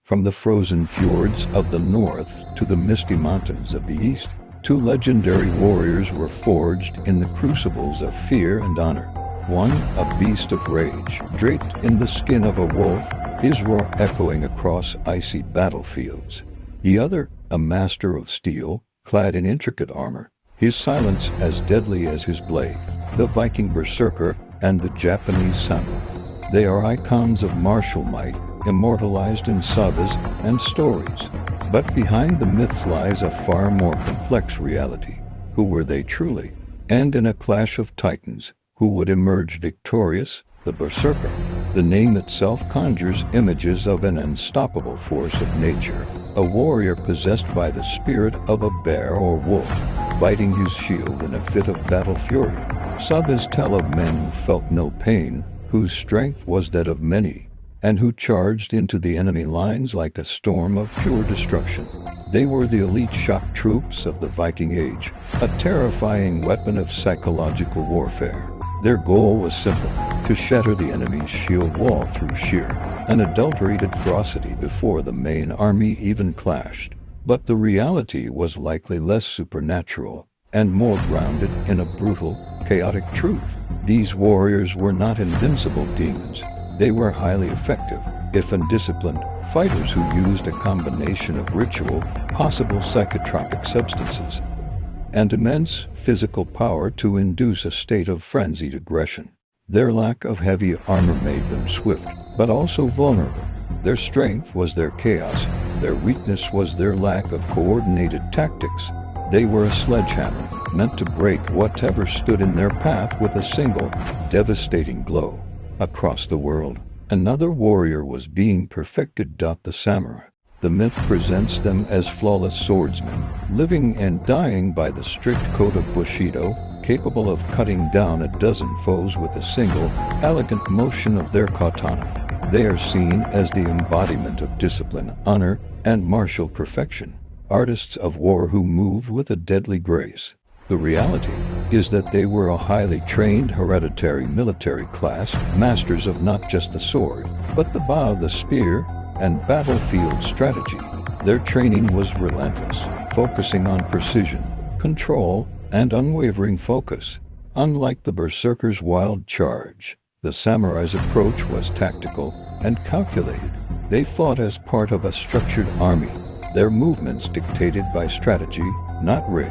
From the frozen fjords of the north to the misty mountains of the east, two legendary warriors were forged in the crucibles of fear and honor. One, a beast of rage, draped in the skin of a wolf, his roar echoing across icy battlefields. The other, a master of steel, clad in intricate armor, his silence as deadly as his blade. The Viking Berserker and the Japanese samurai. They are icons of martial might, immortalized in sagas and stories. But behind the myths lies a far more complex reality. Who were they truly? And in a clash of titans, who would emerge victorious? The Berserker. The name itself conjures images of an unstoppable force of nature, a warrior possessed by the spirit of a bear or wolf, biting his shield in a fit of battle fury. Sagas tell of men who felt no pain, whose strength was that of many, and who charged into the enemy lines like a storm of pure destruction. They were the elite shock troops of the Viking Age, a terrifying weapon of psychological warfare. Their goal was simple: to shatter the enemy's shield wall through sheer, unadulterated ferocity before the main army even clashed. But the reality was likely less supernatural and more grounded in a brutal, chaotic truth. These warriors were not invincible demons. They were highly effective, if undisciplined, fighters who used a combination of ritual, possible psychotropic substances, and immense physical power to induce a state of frenzied aggression. Their lack of heavy armor made them swift, but also vulnerable. Their strength was their chaos. Their weakness was their lack of coordinated tactics. They were a sledgehammer, meant to break whatever stood in their path with a single, devastating blow. Across the world, another warrior was being perfected. The samurai. The myth presents them as flawless swordsmen, living and dying by the strict code of Bushido, capable of cutting down a dozen foes with a single, elegant motion of their katana. They are seen as the embodiment of discipline, honor, and martial perfection, artists of war who move with a deadly grace. The reality is that they were a highly trained hereditary military class, masters of not just the sword, but the bow, the spear, and battlefield strategy. Their training was relentless, focusing on precision, control, and unwavering focus. Unlike the Berserkers' wild charge, the samurai's approach was tactical and calculated. They fought as part of a structured army, their movements dictated by strategy, not rage.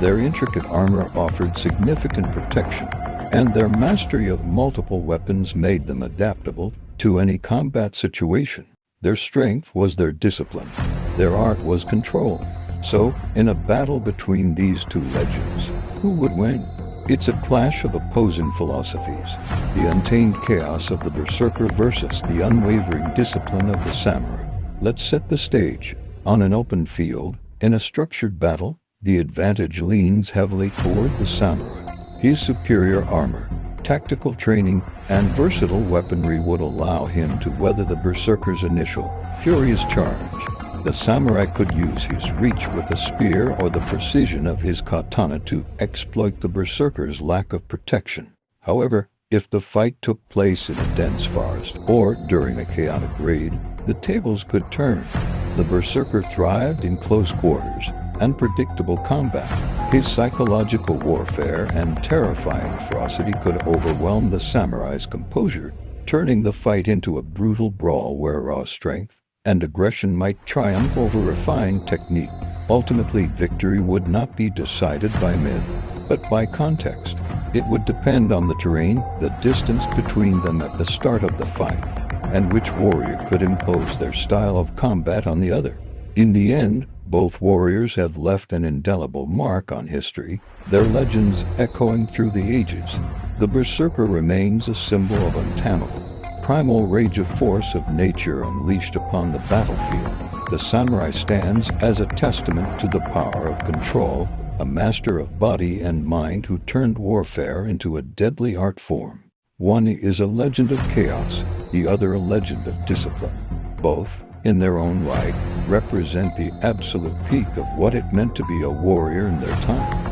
Their intricate armor offered significant protection, and their mastery of multiple weapons made them adaptable to any combat situation. Their strength was their discipline. Their art was control. So, in a battle between these two legends, who would win? It's a clash of opposing philosophies. The untamed chaos of the Berserker versus the unwavering discipline of the samurai. Let's set the stage. On an open field, in a structured battle, the advantage leans heavily toward the samurai. His superior armor, tactical training, and versatile weaponry would allow him to weather the Berserker's initial, furious charge. The samurai could use his reach with a spear or the precision of his katana to exploit the Berserker's lack of protection. However, if the fight took place in a dense forest or during a chaotic raid, the tables could turn. The Berserker thrived in close quarters, unpredictable combat. His psychological warfare and terrifying ferocity could overwhelm the samurai's composure, turning the fight into a brutal brawl where raw strength and aggression might triumph over refined technique. Ultimately, victory would not be decided by myth, but by context. It would depend on the terrain, the distance between them at the start of the fight, and which warrior could impose their style of combat on the other. In the end, both warriors have left an indelible mark on history, their legends echoing through the ages. The Berserker remains a symbol of untamable, primal rage of force of nature unleashed upon the battlefield. The samurai stands as a testament to the power of control, a master of body and mind who turned warfare into a deadly art form. One is a legend of chaos, the other a legend of discipline. Both, in their own right, represent the absolute peak of what it meant to be a warrior in their time.